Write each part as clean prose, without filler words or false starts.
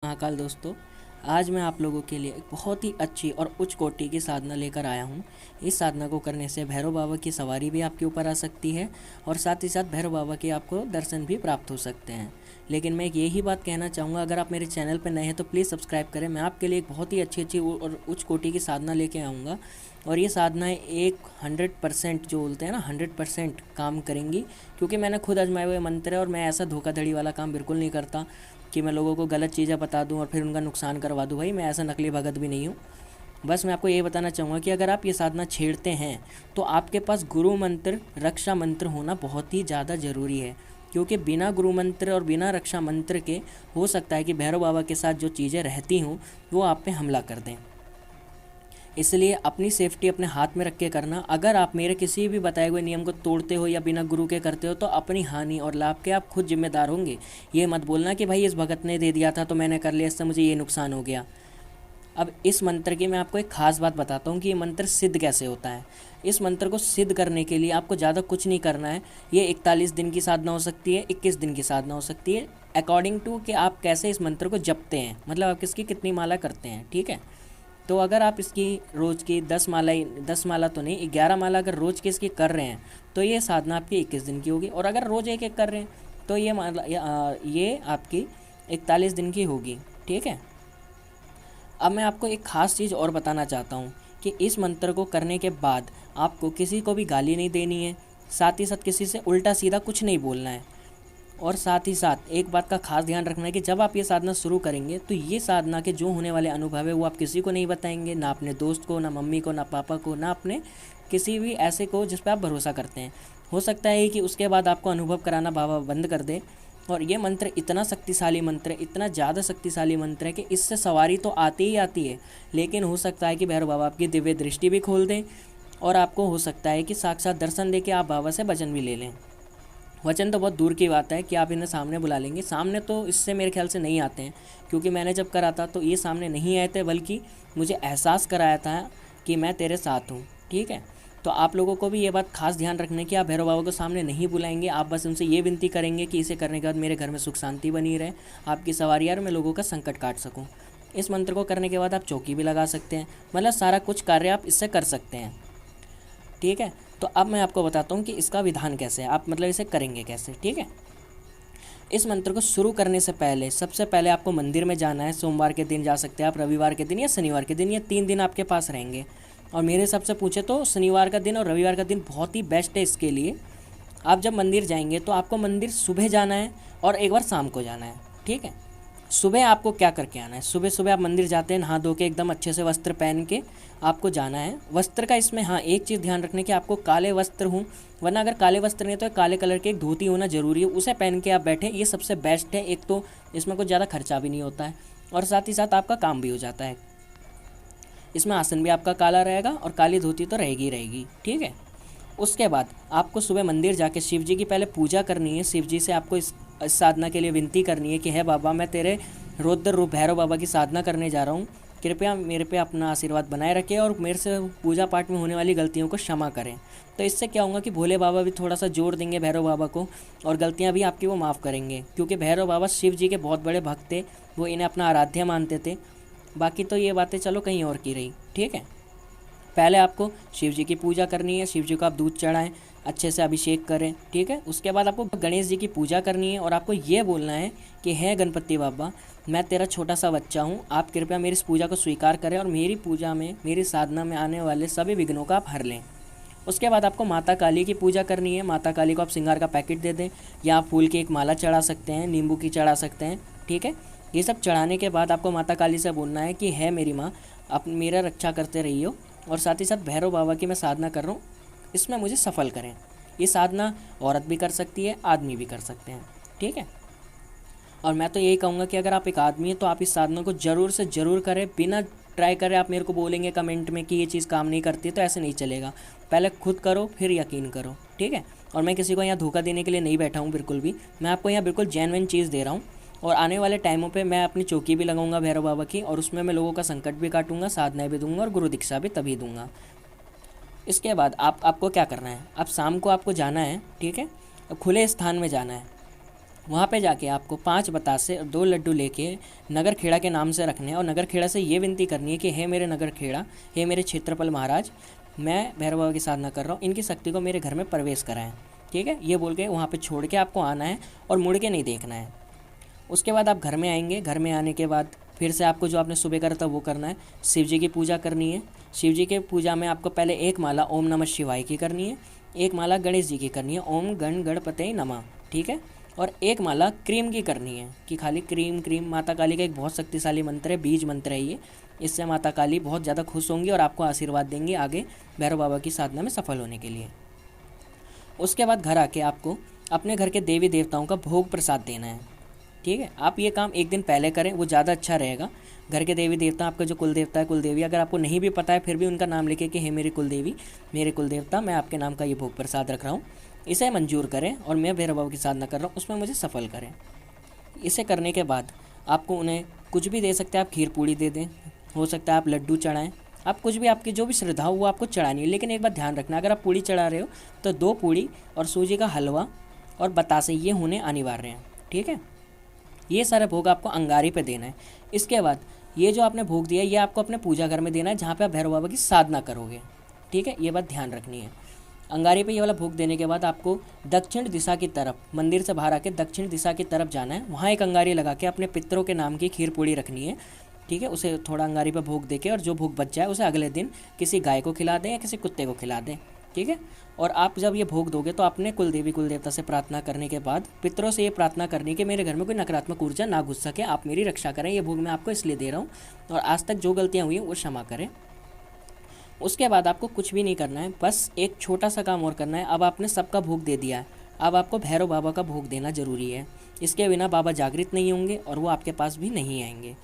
महाकाल दोस्तों, आज मैं आप लोगों के लिए एक बहुत ही अच्छी और उच्च कोटि की साधना लेकर आया हूँ। इस साधना को करने से भैरव बाबा की सवारी भी आपके ऊपर आ सकती है और साथ ही साथ भैरव बाबा के आपको दर्शन भी प्राप्त हो सकते हैं। लेकिन मैं एक यही बात कहना चाहूँगा, अगर आप मेरे चैनल पर नए हैं तो प्लीज़ सब्सक्राइब करें। मैं आपके लिए एक बहुत ही अच्छी और उच्च कोटि की साधना लेके आऊँगा और ये साधनाएँ एक 100% जो बोलते हैं ना 100% काम करेंगी, क्योंकि मैंने खुद आजमाए हुए मंत्र है और मैं ऐसा धोखाधड़ी वाला काम बिल्कुल नहीं करता कि मैं लोगों को गलत चीज़ें बता दूं और फिर उनका नुकसान करवा दूं। भाई मैं ऐसा नकली भगत भी नहीं हूं। बस मैं आपको ये बताना चाहूँगा कि अगर आप ये साधना छेड़ते हैं तो आपके पास गुरु मंत्र, रक्षा मंत्र होना बहुत ही ज़्यादा ज़रूरी है, क्योंकि बिना गुरु मंत्र और बिना रक्षा मंत्र के हो सकता है कि भैरव बाबा के साथ जो चीज़ें रहती हों वो आप पे हमला कर दें। इसलिए अपनी सेफ्टी अपने हाथ में रख के करना। अगर आप मेरे किसी भी बताए हुए नियम को तोड़ते हो या बिना गुरु के करते हो तो अपनी हानि और लाभ के आप खुद जिम्मेदार होंगे। ये मत बोलना कि भाई इस भगत ने दे दिया था तो मैंने कर लिया, इससे मुझे ये नुकसान हो गया। अब इस मंत्र की मैं आपको एक खास बात बताता हूँ कि ये मंत्र सिद्ध कैसे होता है। इस मंत्र को सिद्ध करने के लिए आपको ज़्यादा कुछ नहीं करना है। ये 41 दिन की साधना हो सकती है, 21 दिन की साधना हो सकती है, अकॉर्डिंग टू कि आप कैसे इस मंत्र को जपते हैं, मतलब आप किसकी कितनी माला करते हैं। ठीक है, तो अगर आप इसकी रोज़ की 10 माला तो नहीं, 11 माला अगर रोज़ की इसकी कर रहे हैं तो ये साधना आपकी 21 दिन की होगी। और अगर रोज़ एक एक कर रहे हैं तो ये माला ये आपकी 41 दिन की होगी। ठीक है, अब मैं आपको एक ख़ास चीज़ और बताना चाहता हूँ कि इस मंत्र को करने के बाद आपको किसी को भी गाली नहीं देनी है, साथ ही साथ किसी से उल्टा सीधा कुछ नहीं बोलना है। और साथ ही साथ एक बात का खास ध्यान रखना है कि जब आप ये साधना शुरू करेंगे तो ये साधना के जो होने वाले अनुभव है वो आप किसी को नहीं बताएंगे, ना अपने दोस्त को, ना मम्मी को, ना पापा को, ना अपने किसी भी ऐसे को जिस पर आप भरोसा करते हैं। हो सकता है कि उसके बाद आपको अनुभव कराना बाबा बंद कर दे। और ये मंत्र इतना शक्तिशाली मंत्र है, इतना ज़्यादा शक्तिशाली मंत्र है कि इससे सवारी तो आती ही आती है, लेकिन हो सकता है कि भैरव बाबा आपकी दिव्य दृष्टि भी खोल दें और आपको हो सकता है कि साक्षात दर्शन दे के आप बाबा से वचन भी ले लें। वचन तो बहुत दूर की बात है कि आप इन्हें सामने बुला लेंगे, सामने तो इससे मेरे ख्याल से नहीं आते हैं, क्योंकि मैंने जब करा था तो ये सामने नहीं आए थे, बल्कि मुझे एहसास कराया था कि मैं तेरे साथ हूँ। ठीक है, तो आप लोगों को भी ये बात खास ध्यान रखना है कि आप भैरव बाबा को सामने नहीं बुलाएंगे, आप बस उनसे ये विनती करेंगे कि इसे करने के बाद मेरे घर में सुख शांति बनी रहे, आपकी सवारी और मैं लोगों का संकट काट सकूँ। इस मंत्र को करने के बाद आप चौकी भी लगा सकते हैं, मतलब सारा कुछ कार्य आप इससे कर सकते हैं। ठीक है, तो अब मैं आपको बताता हूँ कि इसका विधान कैसे है, आप मतलब इसे करेंगे कैसे। ठीक है, इस मंत्र को शुरू करने से पहले सबसे पहले आपको मंदिर में जाना है। सोमवार के दिन जा सकते हैं आप, रविवार के दिन या शनिवार के दिन, ये 3 दिन आपके पास रहेंगे। और मेरे हिसाब से पूछे तो शनिवार का दिन और रविवार का दिन बहुत ही बेस्ट है इसके लिए। आप जब मंदिर जाएंगे तो आपको मंदिर सुबह जाना है और एक बार शाम को जाना है। ठीक है, सुबह आपको क्या करके आना है, सुबह सुबह आप मंदिर जाते हैं नहा धो के एकदम अच्छे से वस्त्र पहन के आपको जाना है। वस्त्र का इसमें हाँ एक चीज़ ध्यान रखने की, आपको काले वस्त्र हों, वरना अगर काले वस्त्र नहीं तो काले कलर की एक धोती होना ज़रूरी है, उसे पहन के आप बैठें, ये सबसे बेस्ट है। एक तो इसमें कुछ ज़्यादा खर्चा भी नहीं होता है और साथ ही साथ आपका काम भी हो जाता है। इसमें आसन भी आपका काला रहेगा और काली धोती तो रहेगी ही रहेगी। ठीक है, उसके बाद आपको सुबह मंदिर जाके शिव जी की पहले पूजा करनी है। शिव जी से आपको इस साधना के लिए विनती करनी है कि है बाबा, मैं तेरे रौद्र रूप भैरव बाबा की साधना करने जा रहा हूँ, कृपया मेरे पे अपना आशीर्वाद बनाए रखें और मेरे से पूजा पाठ में होने वाली गलतियों को क्षमा करें। तो इससे क्या होगा कि भोले बाबा भी थोड़ा सा जोर देंगे भैरव बाबा को और गलतियाँ भी आपकी वो माफ़ करेंगे, क्योंकि भैरव बाबा शिव जी के बहुत बड़े भक्त थे, वो इन्हें अपना आराध्य मानते थे। बाकी तो ये बातें चलो कहीं और की रही। ठीक है, पहले आपको शिव जी की पूजा करनी है, शिव जी को आप दूध चढ़ाएं, अच्छे से अभिषेक करें। ठीक है, उसके बाद आपको गणेश जी की पूजा करनी है और आपको ये बोलना है कि है गणपति बाबा, मैं तेरा छोटा सा बच्चा हूँ, आप कृपया मेरी इस पूजा को स्वीकार करें और मेरी पूजा में, मेरी साधना में आने वाले सभी विघ्नों का आप हर लें। उसके बाद आपको माता काली की पूजा करनी है। माता काली को आप श्रृंगार का पैकेट दे दें या आप फूल की एक माला चढ़ा सकते हैं, नींबू की चढ़ा सकते हैं। ठीक है, ये सब चढ़ाने के बाद आपको माता काली से बोलना है कि है मेरी माँ, आप मेरा रक्षा करते रहिए और साथ ही साथ भैरव बाबा की मैं साधना कर रहा हूँ, इसमें मुझे सफल करें। ये साधना औरत भी कर सकती है, आदमी भी कर सकते हैं। ठीक है, और मैं तो यही कहूँगा कि अगर आप एक आदमी हैं तो आप इस साधना को ज़रूर से ज़रूर करें, बिना ट्राई करें आप मेरे को बोलेंगे कमेंट में कि ये चीज़ काम नहीं करती, तो ऐसे नहीं चलेगा। पहले खुद करो फिर यकीन करो। ठीक है, और मैं किसी को यहाँ धोखा देने के लिए नहीं बैठा हूँ बिल्कुल भी, मैं आपको यहाँ बिल्कुल जेन्युइन चीज़ दे रहा हूँ। और आने वाले टाइमों पे मैं अपनी चौकी भी लगाऊंगा भैरव बाबा की और उसमें मैं लोगों का संकट भी काटूंगा, साधनाएं भी दूंगा और गुरु दीक्षा भी तभी दूंगा। इसके बाद आपको क्या करना है, अब शाम को आपको जाना है। ठीक है, खुले स्थान में जाना है। वहाँ पे जाके आपको 5 बतासे और 2 लड्डू लेके नगर खेड़ा के नाम से रखने हैं और नगर खेड़ा से ये विनती करनी है कि हे मेरे नगर खेड़ा, हे मेरे क्षेत्रपाल महाराज, मैं भैरव बाबा की साधना कर रहा हूँ, इनकी शक्ति को मेरे घर में प्रवेश कराएं। ठीक है, ये बोल के वहाँ पे छोड़ के आपको आना है और मुड़ के नहीं देखना है। उसके बाद आप घर में आएंगे। घर में आने के बाद फिर से आपको जो आपने सुबह करा था वो करना है। शिव जी की पूजा करनी है। शिव जी के पूजा में आपको पहले एक माला ओम नमः शिवाय की करनी है, एक माला गणेश जी की करनी है, ओम गण गणपते नमः। ठीक है, और एक माला क्रीम की करनी है कि खाली क्रीम क्रीम। माता काली का एक बहुत शक्तिशाली मंत्र है, बीज मंत्र है ये। इससे माता काली बहुत ज़्यादा खुश होंगी और आपको आशीर्वाद देंगे आगे भैरव बाबा की साधना में सफल होने के लिए। उसके बाद घर आके आपको अपने घर के देवी देवताओं का भोग प्रसाद देना है। ठीक है, आप ये काम एक दिन पहले करें, वो ज़्यादा अच्छा रहेगा। घर के देवी देवता, आपका जो कुल देवता है, कुल देवी, अगर आपको नहीं भी पता है फिर भी उनका नाम लिखे कि हे मेरी कुल देवी, मेरे कुल देवता, मैं आपके नाम का ये भोग प्रसाद रख रहा हूँ, इसे मंजूर करें और मैं भैरव बाबा की साधना कर रहा हूँ, उसमें मुझे सफल करें। इसे करने के बाद आपको उन्हें कुछ भी दे सकते हैं। आप खीर पूड़ी दे दें, हो सकता है आप लड्डू चढ़ाएँ, आप कुछ भी, आपकी जो भी श्रद्धा हो वो आपको चढ़ानी है। लेकिन एक बात ध्यान रखना, अगर आप पूड़ी चढ़ा रहे हो तो 2 पूड़ी और सूजी का हलवा और बतासे ये होने अनिवार्य हैं। ठीक है, ये सारा भोग आपको अंगारी पे देना है। इसके बाद ये जो आपने भोग दिया है ये आपको अपने पूजा घर में देना है जहाँ पे आप भैरव बाबा की साधना करोगे। ठीक है, ये बात ध्यान रखनी है। अंगारी पे ये वाला भोग देने के बाद आपको दक्षिण दिशा की तरफ, मंदिर से बाहर आके दक्षिण दिशा की तरफ जाना है। वहाँ एक अंगारी लगा के अपने पितरों के नाम की खीर पूड़ी रखनी है। ठीक है, उसे थोड़ा अंगारी पर भोग देके और जो भोग बच जाए उसे अगले दिन किसी गाय को खिला दें या किसी कुत्ते को खिला दें। ठीक है, और आप जब ये भोग दोगे तो अपने कुल देवी कुल देवता से प्रार्थना करने के बाद पितरों से ये प्रार्थना करनी कि मेरे घर में कोई नकारात्मक ऊर्जा ना घुस सके, आप मेरी रक्षा करें, ये भोग मैं आपको इसलिए दे रहा हूँ और आज तक जो गलतियाँ हुई हैं वो क्षमा करें। उसके बाद आपको कुछ भी नहीं करना है, बस एक छोटा सा काम और करना है। अब आपने सबका भोग दे दिया है, अब आपको भैरव बाबा का भोग देना ज़रूरी है। इसके बिना बाबा जागृत नहीं होंगे और वो आपके पास भी नहीं आएंगे।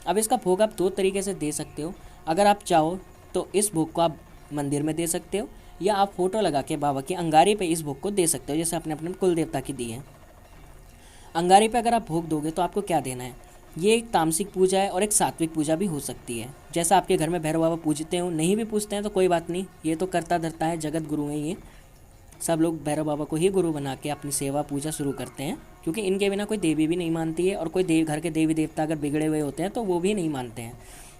अब इसका भोग आप 2 तरीके से दे सकते हो। अगर आप चाहो तो इस भोग को आप मंदिर में दे सकते हो या आप फ़ोटो लगा के बाबा की अंगारी पे इस भोग को दे सकते हो, जैसे आपने अपने कुल देवता की दी है। अंगारी पे अगर आप भोग दोगे तो आपको क्या देना है, ये एक तामसिक पूजा है और एक सात्विक पूजा भी हो सकती है। जैसा आपके घर में भैरव बाबा पूजते हो, नहीं भी पूजते हैं तो कोई बात नहीं, ये तो करता धरता है, जगत गुरु हैं ये। सब लोग भैरव बाबा को ही गुरु बना के अपनी सेवा पूजा शुरू करते हैं, क्योंकि इनके बिना कोई देवी भी नहीं मानती है और कोई घर के देवी देवता अगर बिगड़े हुए होते हैं तो वो भी नहीं मानते हैं।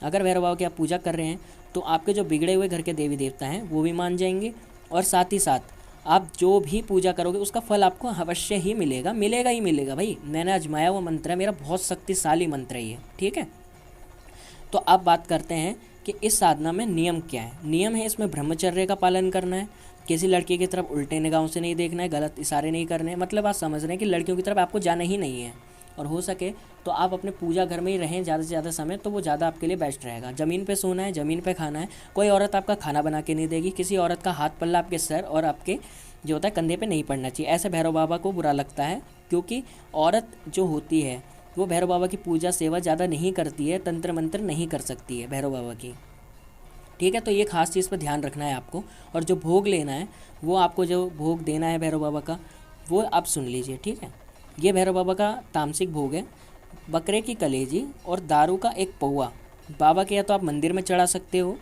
अगर भैरव बाबा की आप पूजा कर रहे हैं तो आपके जो बिगड़े हुए घर के देवी देवता हैं वो भी मान जाएंगे और साथ ही साथ आप जो भी पूजा करोगे उसका फल आपको अवश्य ही मिलेगा, मिलेगा ही मिलेगा। भाई मैंने आजमाया हुआ मंत्र है, मेरा बहुत शक्तिशाली मंत्र है ये। ठीक है, तो अब बात करते हैं कि इस साधना में नियम क्या है। नियम है इसमें ब्रह्मचर्य का पालन करना है, किसी लड़की की तरफ उल्टे निगाहों से नहीं देखना है, गलत इशारे नहीं करने हैं। मतलब आप समझ रहे हैं कि लड़कियों की तरफ आपको जाना ही नहीं है, और हो सके तो आप अपने पूजा घर में ही रहें ज़्यादा से ज़्यादा समय, तो वो ज़्यादा आपके लिए बेस्ट रहेगा। ज़मीन पे सोना है, ज़मीन पे खाना है, कोई औरत आपका खाना बना के नहीं देगी, किसी औरत का हाथ पल्ला आपके सर और आपके जो होता है कंधे पे नहीं पड़ना चाहिए। ऐसे भैरव बाबा को बुरा लगता है, क्योंकि औरत जो होती है वो भैरव बाबा की पूजा सेवा ज़्यादा नहीं करती है, तंत्र मंत्र नहीं कर सकती है भैरव बाबा की। ठीक है, तो ये खास चीज़ पर ध्यान रखना है आपको। और जो भोग लेना है, वो आपको जो भोग देना है भैरव बाबा का, वो आप सुन लीजिए। ठीक है, ये भैरव बाबा का तामसिक भोग है। बकरे की कलेजी और दारू का एक पौआ बाबा के या तो आप मंदिर में चढ़ा सकते हो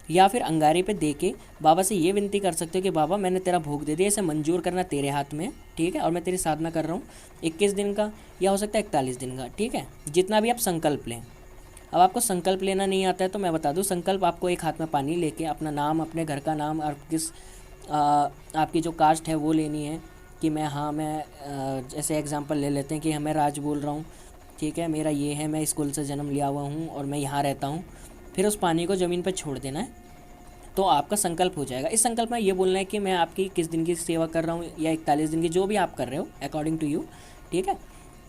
या फिर अंगारे पे दे के बाबा से ये विनती कर सकते हो कि बाबा मैंने तेरा भोग दे दिया, इसे मंजूर करना तेरे हाथ में। ठीक है, और मैं तेरी साधना कर रहा हूँ 21 दिन का या हो सकता है 41 दिन का। ठीक है, जितना भी आप संकल्प लें। अब आपको संकल्प लेना नहीं आता है तो मैं बता दूं, संकल्प आपको एक हाथ में पानी लेके अपना नाम, अपने घर का नाम और आपकी जो कास्ट है वो लेनी है कि मैं जैसे एग्जांपल ले लेते हैं कि मैं राज बोल रहा हूँ। ठीक है, मेरा ये है, मैं स्कूल से जन्म लिया हुआ हूँ और मैं यहाँ रहता हूँ। फिर उस पानी को ज़मीन पर छोड़ देना है तो आपका संकल्प हो जाएगा। इस संकल्प में ये बोलना है कि मैं आपकी किस दिन की सेवा कर रहा हूँ या 41 दिन की, जो भी आप कर रहे हो अकॉर्डिंग टू यू। ठीक है,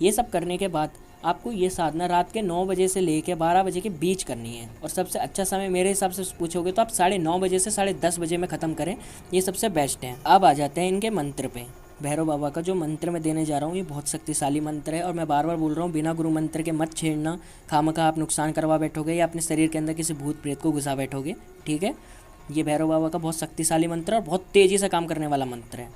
ये सब करने के बाद आपको ये साधना रात के 9 बजे से लेकर 12 बजे के बीच करनी है। और सबसे अच्छा समय मेरे हिसाब से पूछोगे तो आप 9:30 बजे से 10:30 बजे में ख़त्म करें, ये सबसे बेस्ट है। अब आ जाते हैं इनके मंत्र पे। भैरव बाबा का जो मंत्र मैं देने जा रहा हूँ ये बहुत शक्तिशाली मंत्र है और मैं बार बार बोल रहा हूँ, बिना गुरु मंत्र के मत छेड़ना, खामखा आप नुकसान करवा बैठोगे या अपने शरीर के अंदर किसी भूत प्रेत को घुसा बैठोगे। ठीक है, ये भैरव बाबा का बहुत शक्तिशाली मंत्र है और बहुत तेज़ी से काम करने वाला मंत्र है।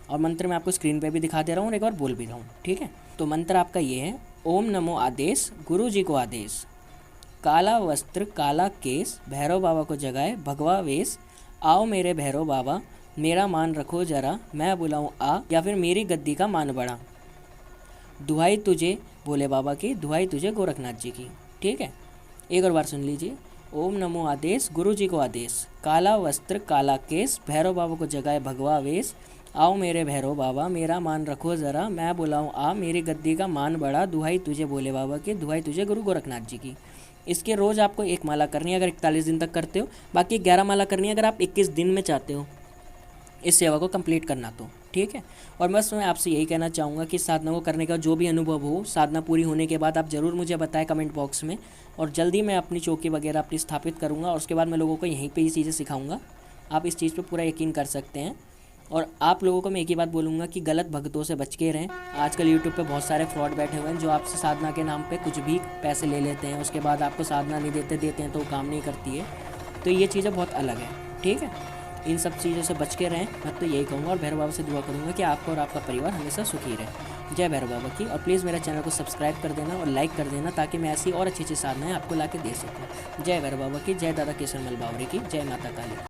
और मंत्र मैं आपको स्क्रीन पे भी दिखा दे रहा हूँ और एक बार बोल भी रहा हूँ। ठीक है, तो मंत्र आपका ये है, ओम नमो आदेश, गुरु जी को आदेश, काला वस्त्र काला केस, भैरव बाबा को जगाए भगवा वेश, आओ मेरे भैरव बाबा, मेरा मान रखो जरा, मैं बुलाऊं आ, या फिर मेरी गद्दी का मान बढ़ा। दुहाई तुझे भोले बाबा की, दुहाई तुझे गोरखनाथ जी की। ठीक है, एक और बार सुन लीजिए। ओम नमो आदेश, गुरु जी को आदेश, काला वस्त्र काला केस, भैरव बाबा को जगाए भगवा वेश, आओ मेरे भैरव बाबा मेरा मान रखो ज़रा, मैं बुलाऊं आ मेरी गद्दी का मान बढ़ा, दुहाई तुझे भोले बाबा की, दुहाई तुझे गुरु गोरखनाथ जी की। इसके रोज़ आपको एक माला करनी है अगर 41 दिन तक करते हो, बाकी 11 माला करनी है अगर आप 21 दिन में चाहते हो इस सेवा को कंप्लीट करना तो। ठीक है, और बस मैं आपसे यही कहना चाहूँगा कि साधना को करने का जो भी अनुभव हो, साधना पूरी होने के बाद आप ज़रूर मुझे बताएं कमेंट बॉक्स में, और जल्दी मैं अपनी चौकी वगैरह अपनी स्थापित करूँगा और उसके बाद मैं लोगों को यहीं पे ये चीज़ें सिखाऊँगा। आप इस चीज़ पे पूरा यकीन कर सकते हैं। और आप लोगों को मैं एक ही बात बोलूँगा कि गलत भक्तों से बच के रहें। आजकल यूट्यूब पे बहुत सारे फ्रॉड बैठे हुए हैं जो आपसे साधना के नाम पे कुछ भी पैसे ले लेते हैं, उसके बाद आपको साधना नहीं देते हैं तो वो काम नहीं करती है। तो ये चीज़ें बहुत अलग है। ठीक है, इन सब चीज़ों से बच के रहें, मैं तो यही कहूँगा। और भैरव बाबा से दुआ करूँगा कि आपका और आपका परिवार हमेशा सुखी रहे। जय भैरव बाबा की। और प्लीज़ मेरे चैनल को सब्सक्राइब कर देना और लाइक कर देना ताकि मैं ऐसी और अच्छी अच्छी साधनाएँ आपको ला के दे सकूँ। जय भैरव बाबा की, जय दादा केसर मल बावरे की, जय माता काली।